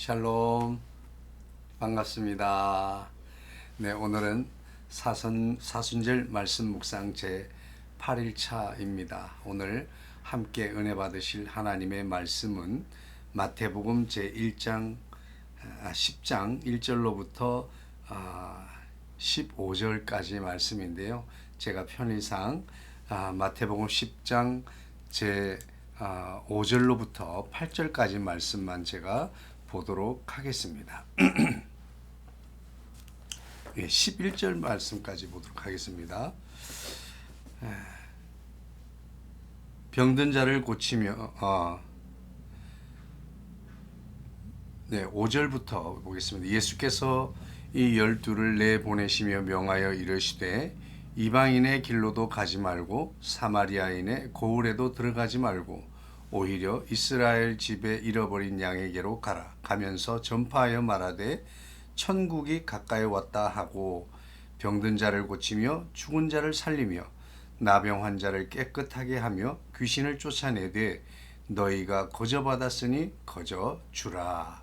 샬롬, 반갑습니다. 네, 오늘은 사순절 말씀 묵상 제 8일차입니다. 오늘 함께 은혜 받으실 하나님의 말씀은 마태복음 제 10장 1절로부터 15절까지 말씀인데요. 제가 편의상 마태복음 10장 제 5절로부터 8절까지 말씀만 제가 보도록 하겠습니다. 11절 말씀까지 보도록 하겠습니다. 병든 자를 고치며 5절부터 보겠습니다. 예수께서 이 12를 내보내시며 명하여 이르시되 이방인의 길로도 가지 말고 사마리아인의 고을에도 들어가지 말고 오히려 이스라엘 집에 잃어버린 양에게로 가라. 가면서 전파하여 말하되 천국이 가까이 왔다 하고 병든 자를 고치며 죽은 자를 살리며 나병 환자를 깨끗하게 하며 귀신을 쫓아내되 너희가 거저 받았으니 거저 주라.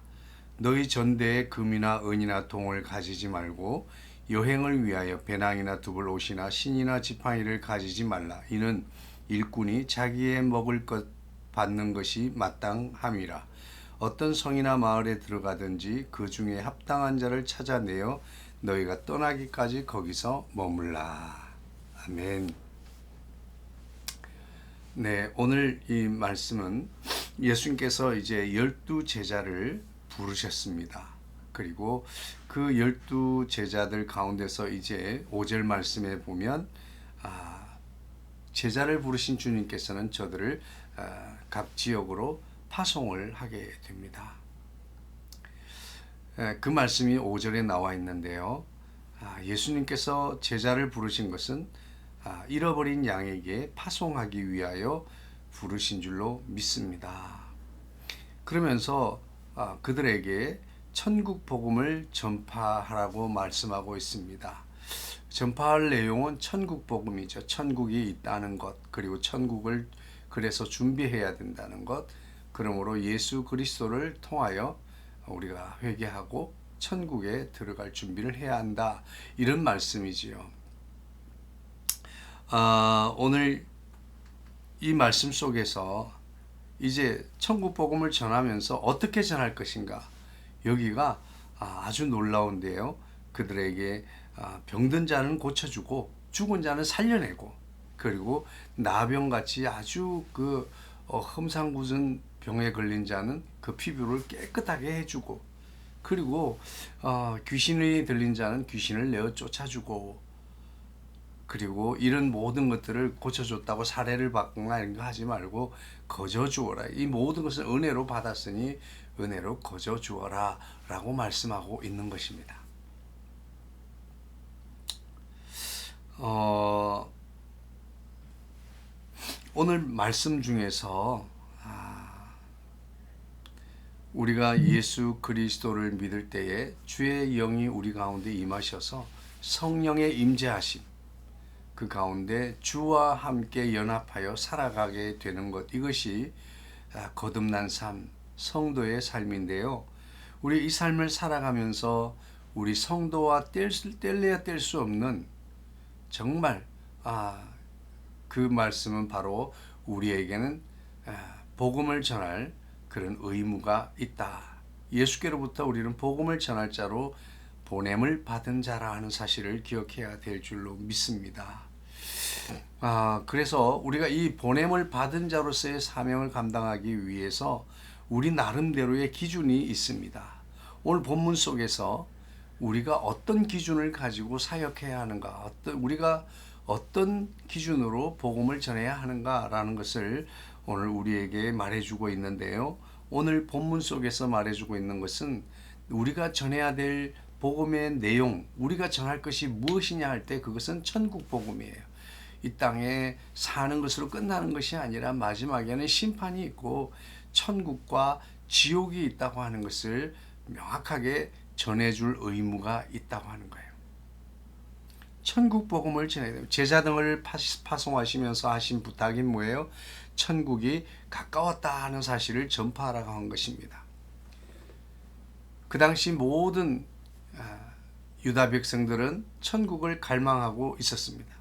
너희 전대에 금이나 은이나 동을 가지지 말고 여행을 위하여 배낭이나 두불 옷이나 신이나 지팡이를 가지지 말라. 이는 일꾼이 자기의 먹을 것 받는 것이 마땅함이라. 어떤 성이나 마을에 들어가든지 그 중에 합당한 자를 찾아내어 너희가 떠나기까지 거기서 머물라. 아멘. 네, 오늘 이 말씀은 예수님께서 이제 12제자를 부르셨습니다. 그리고 그 12제자들 가운데서 이제 5절 말씀에 보면 제자를 부르신 주님께서는 저들을 각 지역으로 파송을 하게 됩니다. 그 말씀이 5절에 나와 있는데요. 예수님께서 제자를 부르신 것은 잃어버린 양에게 파송하기 위하여 부르신 줄로 믿습니다. 그러면서 그들에게 천국 복음을 전파하라고 말씀하고 있습니다. 전파할 내용은 천국 복음이죠. 천국이 있다는 것, 그리고 천국을 그래서 준비해야 된다는 것, 그러므로 예수 그리스도를 통하여 우리가 회개하고 천국에 들어갈 준비를 해야 한다. 이런 말씀이지요. 오늘 이 말씀 속에서 이제 천국 복음을 전하면서 어떻게 전할 것인가? 여기가 아주 놀라운데요. 그들에게 병든 자는 고쳐주고 죽은 자는 살려내고 그리고 나병같이 아주 그 흠상궂은 병에 걸린 자는 그 피부를 깨끗하게 해주고 그리고 귀신이 들린 자는 귀신을 내어 쫓아주고 그리고 이런 모든 것들을 고쳐줬다고 사례를 받거나 이런 거 하지 말고 거저 주어라. 이 모든 것을 은혜로 받았으니 은혜로 거저 주어라 라고 말씀하고 있는 것입니다. 오늘 말씀 중에서 우리가 예수 그리스도를 믿을 때에 주의 영이 우리 가운데 임하셔서 성령의 임재하심, 그 가운데 주와 함께 연합하여 살아가게 되는 것, 이것이 거듭난 삶, 성도의 삶인데요. 우리 이 삶을 살아가면서 우리 성도와 뗄래야 뗄 수 없는 정말 그 말씀은 바로 우리에게는 복음을 전할 그런 의무가 있다. 예수께로부터 우리는 복음을 전할 자로 보냄을 받은 자라 하는 사실을 기억해야 될 줄로 믿습니다. 그래서 우리가 이 보냄을 받은 자로서의 사명을 감당하기 위해서 우리 나름대로의 기준이 있습니다. 오늘 본문 속에서 우리가 어떤 기준을 가지고 사역해야 하는가, 우리가 어떤 기준으로 복음을 전해야 하는가라는 것을 오늘 우리에게 말해주고 있는데요. 오늘 본문 속에서 말해주고 있는 것은 우리가 전해야 될 복음의 내용, 우리가 전할 것이 무엇이냐 할 때 그것은 천국 복음이에요. 이 땅에 사는 것으로 끝나는 것이 아니라 마지막에는 심판이 있고 천국과 지옥이 있다고 하는 것을 명확하게 전해줄 의무가 있다고 하는 거예요. 천국 복음을 전해야 돼요. 제자 등을 파송하시면서 하신 부탁이 뭐예요? 천국이 가까웠다 하는 사실을 전파하라고 한 것입니다. 그 당시 모든 유다 백성들은 천국을 갈망하고 있었습니다.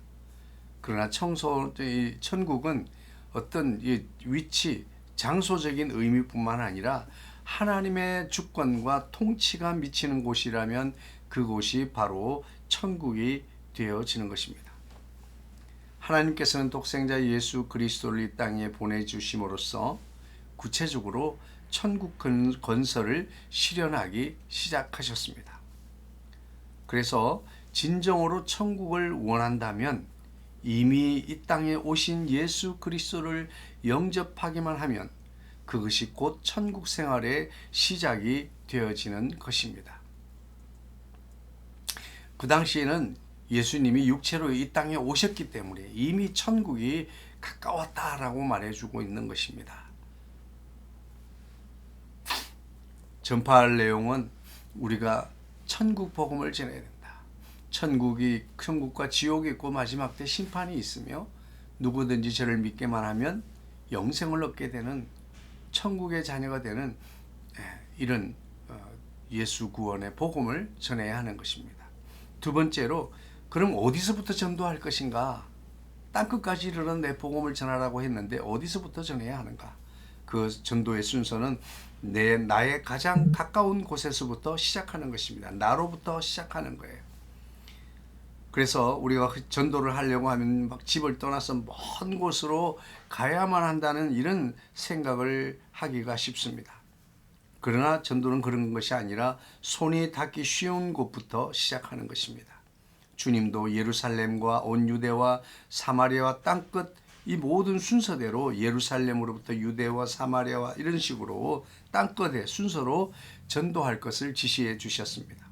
그러나 천국은 어떤 위치, 장소적인 의미뿐만 아니라 하나님의 주권과 통치가 미치는 곳이라면 그곳이 바로 천국이 되어지는 것입니다. 하나님께서는 독생자 예수 그리스도를 이 땅에 보내주심으로써 구체적으로 천국 건설을 실현하기 시작하셨습니다. 그래서 진정으로 천국을 원한다면 이미 이 땅에 오신 예수 그리스도를 영접하기만 하면 그것이 곧 천국 생활의 시작이 되어지는 것입니다. 그 당시에는 예수님이 육체로 이 땅에 오셨기 때문에 이미 천국이 가까웠다라고 말해주고 있는 것입니다. 전파할 내용은 우리가 천국 복음을 전해야 된다. 천국과 지옥이 있고 마지막 때 심판이 있으며 누구든지 저를 믿게만 하면 영생을 얻게 되는 천국의 자녀가 되는 이런 예수 구원의 복음을 전해야 하는 것입니다. 두 번째로 그럼 어디서부터 전도할 것인가? 땅끝까지 이르러 내 복음을 전하라고 했는데 어디서부터 전해야 하는가? 그 전도의 순서는 나의 가장 가까운 곳에서부터 시작하는 것입니다. 나로부터 시작하는 거예요. 그래서 우리가 전도를 하려고 하면 막 집을 떠나서 먼 곳으로 가야만 한다는 이런 생각을 하기가 쉽습니다. 그러나 전도는 그런 것이 아니라 손이 닿기 쉬운 곳부터 시작하는 것입니다. 주님도 예루살렘과 온 유대와 사마리아와 땅끝 이 모든 순서대로 예루살렘으로부터 유대와 사마리아와 이런 식으로 땅끝의 순서로 전도할 것을 지시해 주셨습니다.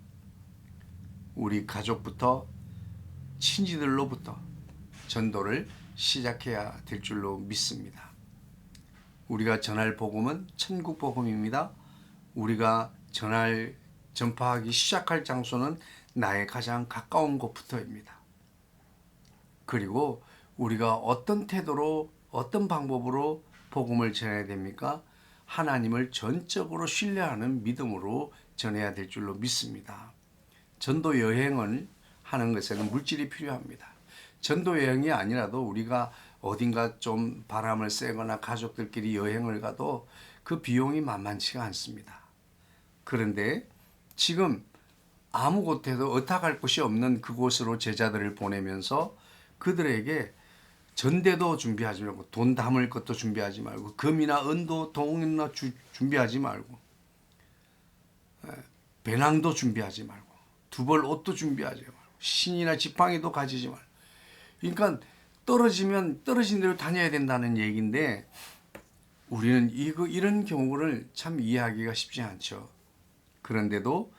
우리 가족부터 친지들로부터 전도를 시작해야 될 줄로 믿습니다. 우리가 전할 복음은 천국 복음입니다. 우리가 전파하기 시작할 장소는 나의 가장 가까운 곳부터입니다. 그리고 우리가 어떤 태도로 어떤 방법으로 복음을 전해야 됩니까? 하나님을 전적으로 신뢰하는 믿음으로 전해야 될 줄로 믿습니다. 전도 여행을 하는 것에는 물질이 필요합니다. 전도 여행이 아니라도 우리가 어딘가 좀 바람을 쐬거나 가족들끼리 여행을 가도 그 비용이 만만치가 않습니다. 그런데 지금 아무 곳에도 의탁할 곳이 없는 그곳으로 제자들을 보내면서 그들에게 전대도 준비하지 말고 돈 담을 것도 준비하지 말고 금이나 은도 동이나 준비하지 말고 배낭도 준비하지 말고 두벌 옷도 준비하지 말고 신이나 지팡이도 가지지 말고 그러니까 떨어지면 떨어진 대로 다녀야 된다는 얘기인데 우리는 이런 경우를 참 이해하기가 쉽지 않죠. 그런데도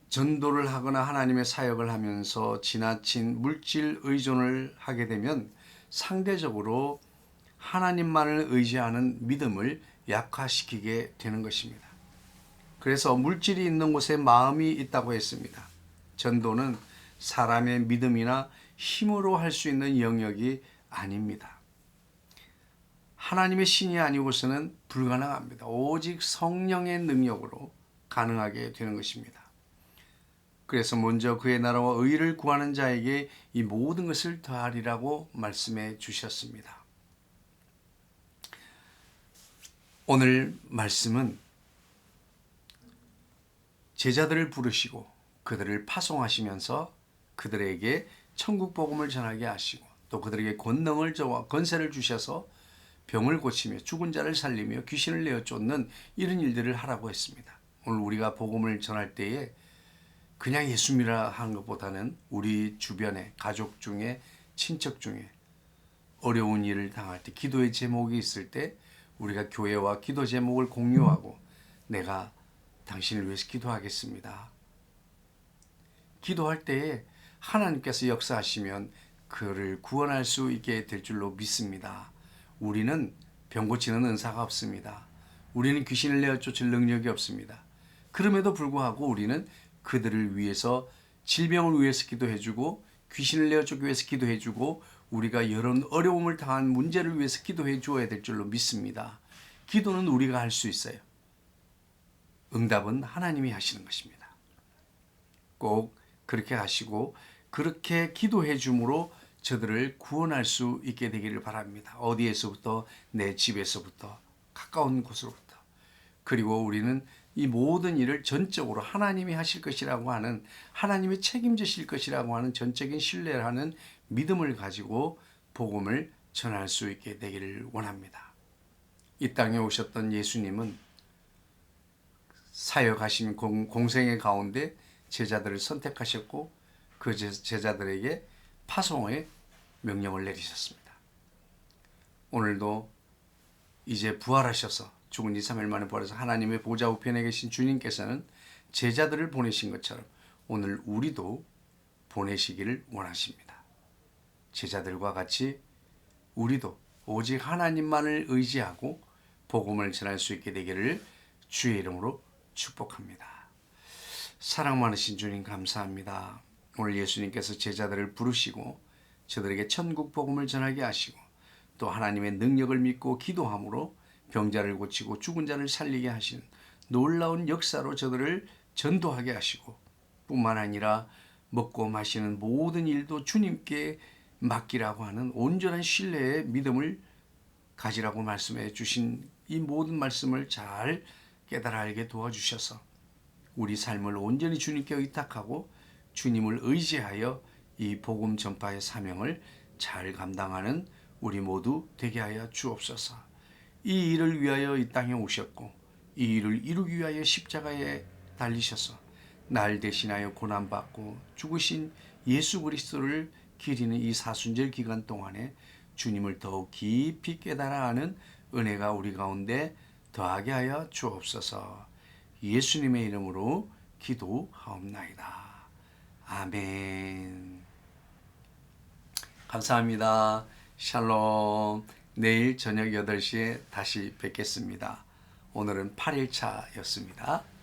전도를 하거나 하나님의 사역을 하면서 지나친 물질 의존을 하게 되면 상대적으로 하나님만을 의지하는 믿음을 약화시키게 되는 것입니다. 그래서 물질이 있는 곳에 마음이 있다고 했습니다. 전도는 사람의 믿음이나 힘으로 할 수 있는 영역이 아닙니다. 하나님의 신이 아니고서는 불가능합니다. 오직 성령의 능력으로 가능하게 되는 것입니다. 그래서 먼저 그의 나라와 의를 구하는 자에게 이 모든 것을 더하리라고 말씀해 주셨습니다. 오늘 말씀은 제자들을 부르시고 그들을 파송하시면서 그들에게 천국 복음을 전하게 하시고 또 그들에게 권세를 주셔서 병을 고치며 죽은 자를 살리며 귀신을 내어 쫓는 이런 일들을 하라고 했습니다. 오늘 우리가 복음을 전할 때에 그냥 예수 믿으라 하는 것보다는 우리 주변에 가족 중에 친척 중에 어려운 일을 당할 때 기도의 제목이 있을 때 우리가 교회와 기도 제목을 공유하고 내가 당신을 위해서 기도하겠습니다. 기도할 때에 하나님께서 역사하시면 그를 구원할 수 있게 될 줄로 믿습니다. 우리는 병 고치는 은사가 없습니다. 우리는 귀신을 내어 쫓을 능력이 없습니다. 그럼에도 불구하고 우리는 그들을 위해서 질병을 위해서 기도해주고 귀신을 내어 쫓기 위해서 기도해주고 우리가 이런 어려움을 당한 문제를 위해서 기도해 주어야 될 줄로 믿습니다. 기도는 우리가 할 수 있어요. 응답은 하나님이 하시는 것입니다. 꼭 그렇게 하시고 그렇게 기도해 줌으로 저들을 구원할 수 있게 되기를 바랍니다. 어디에서부터? 내 집에서부터, 가까운 곳으로부터. 그리고 우리는 이 모든 일을 전적으로 하나님이 하실 것이라고 하는, 하나님이 책임지실 것이라고 하는 전적인 신뢰하는 믿음을 가지고 복음을 전할 수 있게 되기를 원합니다. 이 땅에 오셨던 예수님은 사역하신 공생의 가운데 제자들을 선택하셨고 그 제자들에게 파송의 명령을 내리셨습니다. 오늘도 이제 부활하셔서 죽은 지 3일 만에 부활해서 하나님의 보좌 우편에 계신 주님께서는 제자들을 보내신 것처럼 오늘 우리도 보내시기를 원하십니다. 제자들과 같이 우리도 오직 하나님만을 의지하고 복음을 전할 수 있게 되기를 주의 이름으로 축복합니다. 사랑 많으신 주님 감사합니다. 오늘 예수님께서 제자들을 부르시고 저들에게 천국 복음을 전하게 하시고 또 하나님의 능력을 믿고 기도함으로 병자를 고치고 죽은 자를 살리게 하시는 놀라운 역사로 저들을 전도하게 하시고 뿐만 아니라 먹고 마시는 모든 일도 주님께 맡기라고 하는 온전한 신뢰의 믿음을 가지라고 말씀해 주신 이 모든 말씀을 잘 깨달아 알게 도와주셔서 우리 삶을 온전히 주님께 의탁하고 주님을 의지하여 이 복음 전파의 사명을 잘 감당하는 우리 모두 되게 하여 주옵소서. 이 일을 위하여 이 땅에 오셨고 이 일을 이루기 위하여 십자가에 달리셔서 날 대신하여 고난받고 죽으신 예수 그리스도를 기리는 이 사순절 기간 동안에 주님을 더욱 깊이 깨달아 하는 은혜가 우리 가운데 더하게 하여 주옵소서. 예수님의 이름으로 기도하옵나이다. 아멘. 감사합니다. 샬롬. 내일 저녁 8시에 다시 뵙겠습니다. 오늘은 8일차였습니다.